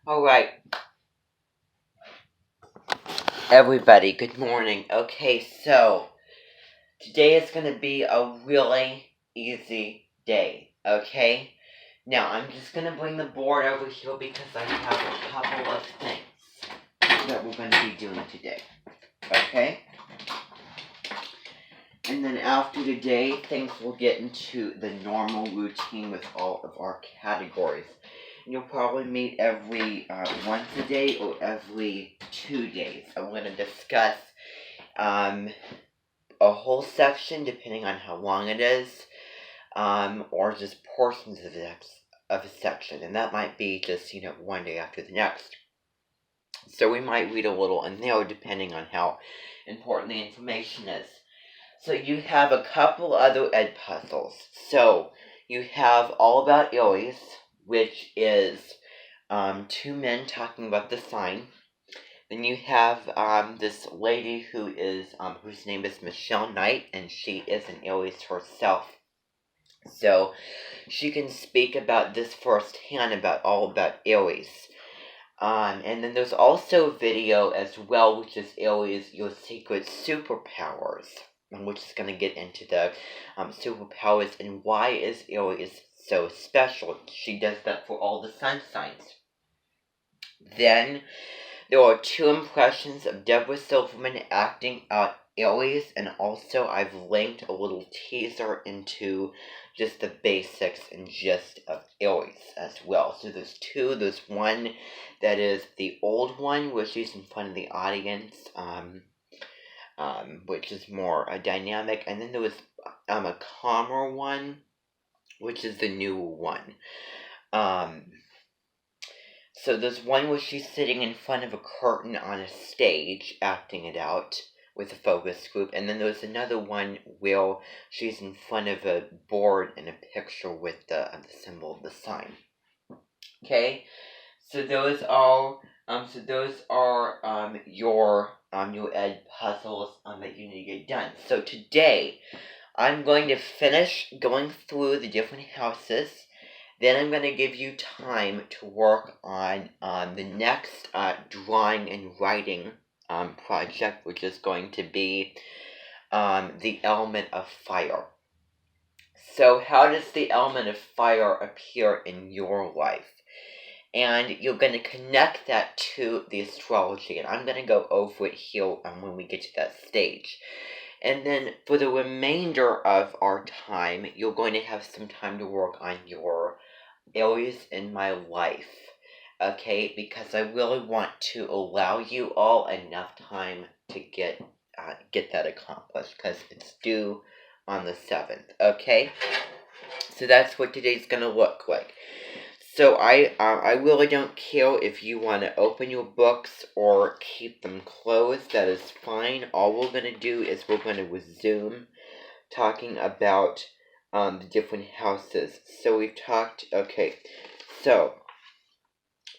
Alright, everybody, good morning. Okay, so today is going to be a really easy day, okay? Now, I'm just going to bring the board over here because I have a couple of things that we're going to be doing today, okay? And then after today, things will get into the normal routine with all of our categories. You'll probably meet every once a day or every 2 days. I'm going to discuss a whole section, depending on how long it is, or just portions of a section. And that might be just, one day after the next. So we might read a little in there, depending on how important the information is. So you have a couple other ed puzzles. So you have All About Aries, which is two men talking about the sign. Then you have this lady who is whose name is Michelle Knight, and she is an Aries herself. So she can speak about this firsthand, about all about Aries. And then there's also a video as well, which is Aries, Your Secret Superpowers, which is going to get into the superpowers and why is Aries so special. She does that for all the sun signs. Then there are 2 impressions of Deborah Silverman acting out Aries, and also I've linked a little teaser into just the basics and gist of Aries as well. So there's 2. There's one that is the old one, where she's in front of the audience, which is more dynamic, and then there was a calmer one, which is the new one. So there's one where she's sitting in front of a curtain on a stage, acting it out with a focus group, and then there's another one where she's in front of a board and a picture with the symbol of the sign. Okay, so those are your ed puzzles that you need to get done. So today, I'm going to finish going through the different houses. Then I'm going to give you time to work on the next drawing and writing project, which is going to be the element of fire. So how does the element of fire appear in your life? And you're going to connect that to the astrology, and I'm going to go over it here when we get to that stage. And then for the remainder of our time, you're going to have some time to work on your Aries in my life, okay? Because I really want to allow you all enough time to get that accomplished, because it's due on the 7th, okay? So that's what today's gonna look like. So I really don't care if you want to open your books or keep them closed. That is fine. All we're gonna do is we're gonna resume talking about the different houses. So we've talked, okay, so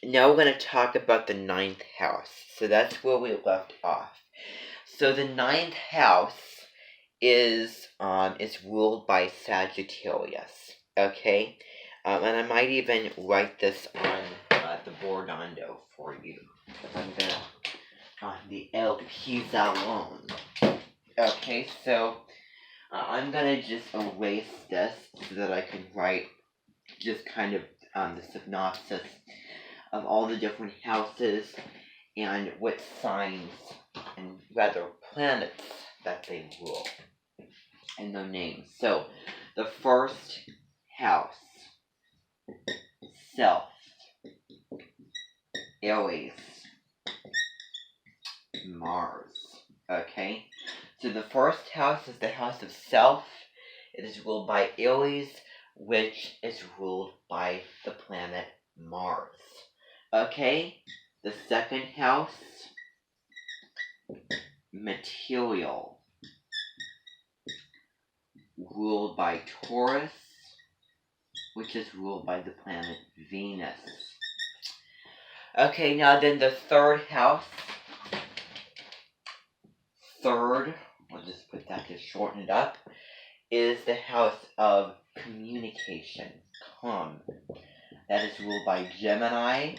now we're going to talk about the 9th house. So that's where we left off. So the 9th house is ruled by Sagittarius, okay? And I might even write this on the bordondo for you. I'm going to, on the El Pizarron. Okay, so I'm going to just erase this so that I can write just kind of the synopsis of all the different houses and what signs and rather planets that they rule and their names. So the first house, Self, Aries, Mars. Okay, so the first house is the house of Self. It is ruled by Aries, which is ruled by the planet Mars. Okay, the second house, Material, ruled by Taurus, which is ruled by the planet Venus. Okay, now then the third house, we'll just put that to shorten it up, is the house of communication, Com. That is ruled by Gemini,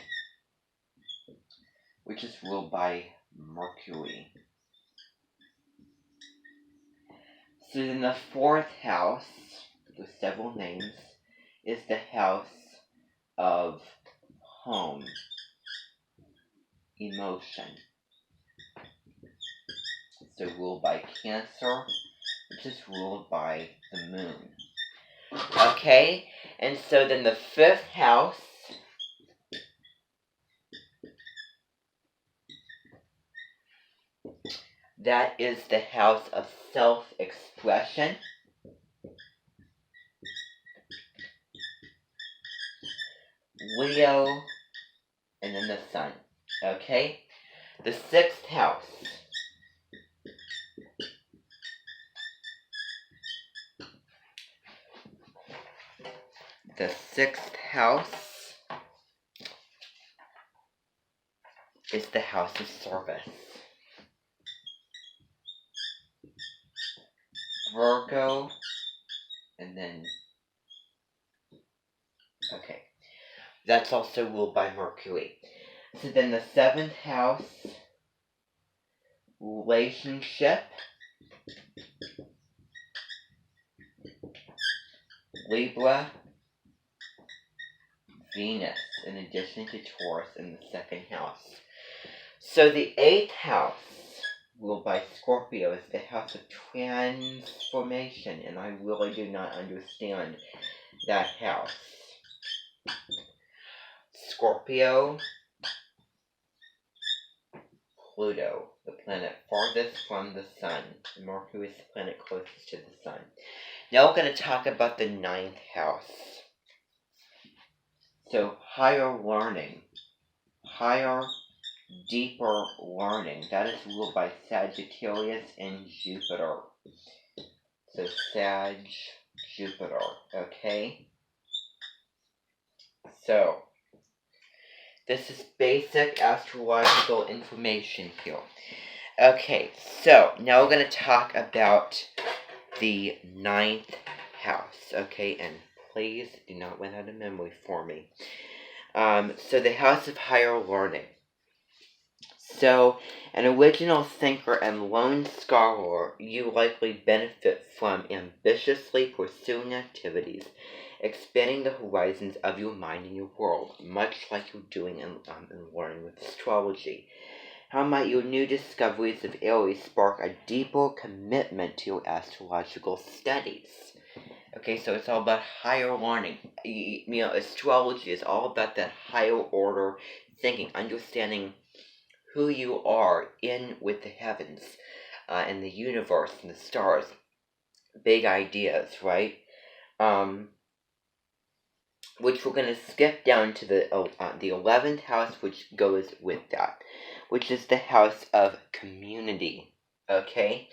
which is ruled by Mercury. So then the fourth house, with several names, is the house of home, emotion. So ruled by Cancer, which is ruled by the moon. Okay, and so then the fifth house that is the house of self-expression. Leo, and then the sun. Okay? The sixth house. The sixth house is the house of service. Virgo, and then, okay, that's also ruled by Mercury. So then the seventh house, relationship, Libra, Venus, in addition to Taurus in the second house. So the eighth house, ruled by Scorpio, is the house of transformation, and I really do not understand that house. Scorpio, Pluto, the planet farthest from the sun. Mercury is the planet closest to the sun. Now we're going to talk about the ninth house. So higher learning, higher, deeper learning. That is ruled by Sagittarius and Jupiter. So Sag, Jupiter, okay? So, this is basic astrological information here. Okay, so now we're going to talk about the ninth house, okay? And please do not run out of memory for me. So the house of higher learning. So, an original thinker and lone scholar, you likely benefit from ambitiously pursuing activities, expanding the horizons of your mind and your world, much like you're doing in learning with astrology. How might your new discoveries of Aries spark a deeper commitment to your astrological studies? Okay, so it's all about higher learning. Astrology is all about that higher order thinking, understanding who you are in with the heavens, and the universe and the stars. Big ideas, right? Which we're going to skip down to the 11th house, which goes with that, which is the house of community. Okay?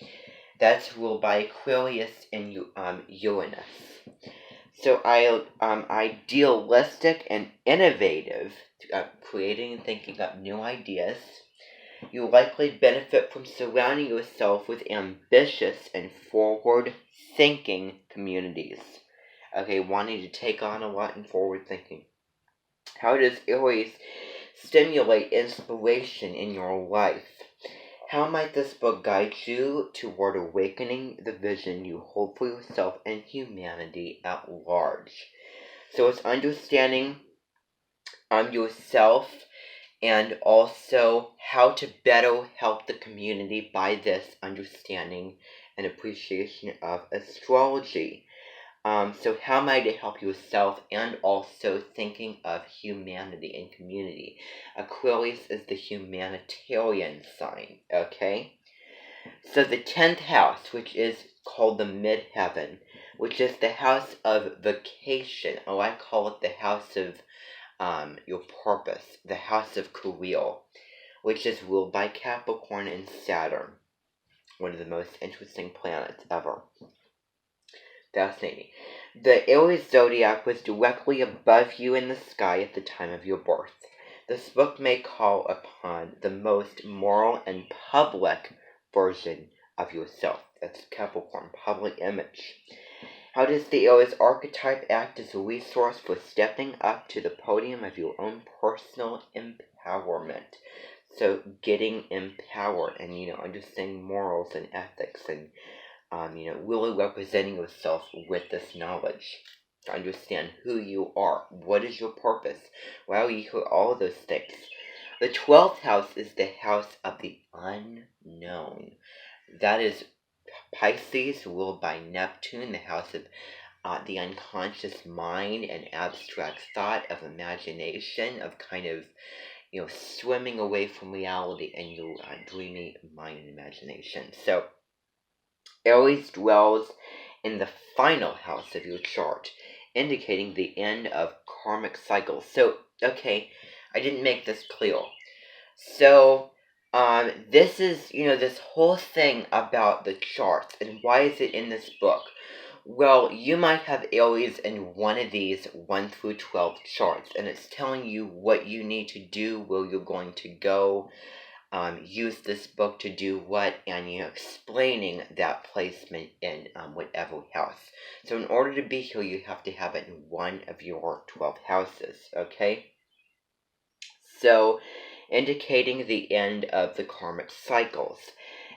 That's ruled by Aquarius and Uranus. So idealistic and innovative, creating and thinking up new ideas. You likely benefit from surrounding yourself with ambitious and forward-thinking communities. Okay, wanting to take on a lot and forward-thinking. How does Aries stimulate inspiration in your life? How might this book guide you toward awakening the vision you hold for yourself and humanity at large? So it's understanding yourself, and also how to better help the community by this understanding and appreciation of astrology. So how might it help yourself, and also thinking of humanity and community? Aquarius is the humanitarian sign, okay? So the 10th house, which is called the midheaven, which is the house of vacation. Oh, I call it the house of your purpose, the house of career, which is ruled by Capricorn and Saturn, one of the most interesting planets ever. Fascinating. The Aries zodiac was directly above you in the sky at the time of your birth. This book may call upon the most moral and public version of yourself. That's Capricorn, public image. How does the Aries archetype act as a resource for stepping up to the podium of your own personal empowerment? So getting empowered and, understanding morals and ethics and, really representing yourself with this knowledge. To understand who you are. What is your purpose? Well, you hear all of those things. The 12th house is the house of the unknown. That is Pisces, ruled by Neptune, the house of the unconscious mind and abstract thought, of imagination, of kind of, swimming away from reality and your dreamy mind and imagination. So, Aries dwells in the final house of your chart, indicating the end of karmic cycles. So, okay, I didn't make this clear. So, this is, this whole thing about the charts, and why is it in this book? Well, you might have Aries in one of these 1 through 12 charts, and it's telling you what you need to do, where you're going to go, use this book to do what, and, explaining that placement in whatever house. So in order to be here, you have to have it in one of your 12 houses, okay? So, indicating the end of the karmic cycles.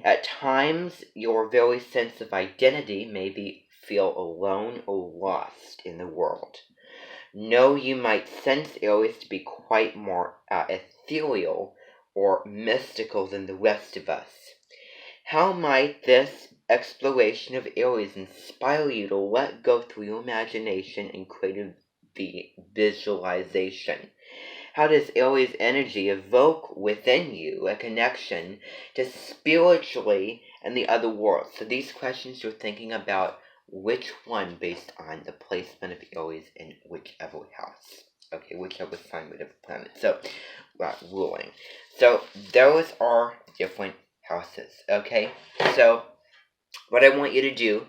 At times, your very sense of identity may feel alone or lost in the world. No, you might sense Aries to be quite more ethereal or mystical than the rest of us. How might this exploration of Aries inspire you to let go through your imagination and creative visualization? How does Aries energy evoke within you a connection to spiritually and the other world? So these questions you're thinking about which one based on the placement of Aries in whichever house. Okay, whichever sign of the planet. So, ruling. So, those are different houses. Okay? So, what I want you to do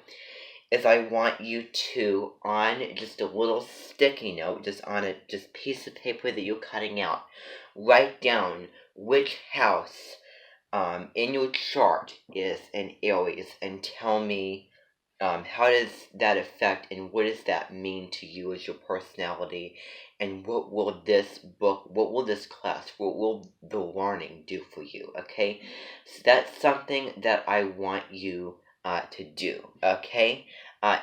is I want you to, on just a little sticky note, just on a piece of paper that you're cutting out, write down which house in your chart is an Aries, and tell me how does that affect and what does that mean to you as your personality, and what will this book, what will this class, what will the learning do for you, okay? So that's something that I want you to do, okay?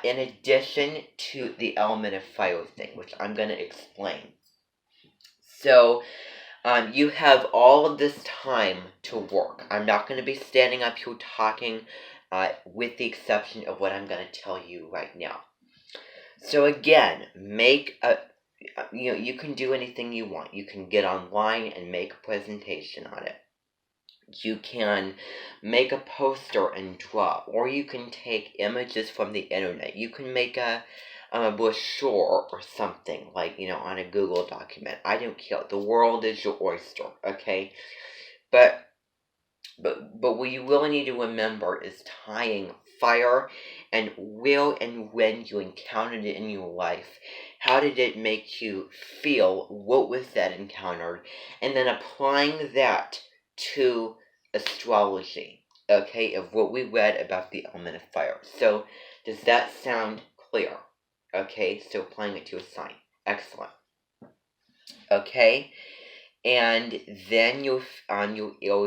In addition to the element of fire thing, which I'm going to explain. So, you have all of this time to work. I'm not going to be standing up here talking with the exception of what I'm going to tell you right now. So again, you can do anything you want. You can get online and make a presentation on it. You can make a poster and draw, or you can take images from the internet. You can make a brochure or something, like, on a Google document. I don't care. The world is your oyster, okay? But what you really need to remember is tying fire and where and when you encountered it in your life. How did it make you feel? What was that encountered? And then applying that to astrology, okay, of what we read about the element of fire. So, does that sound clear? Okay, so applying it to a sign. Excellent. Okay, and then on your Aries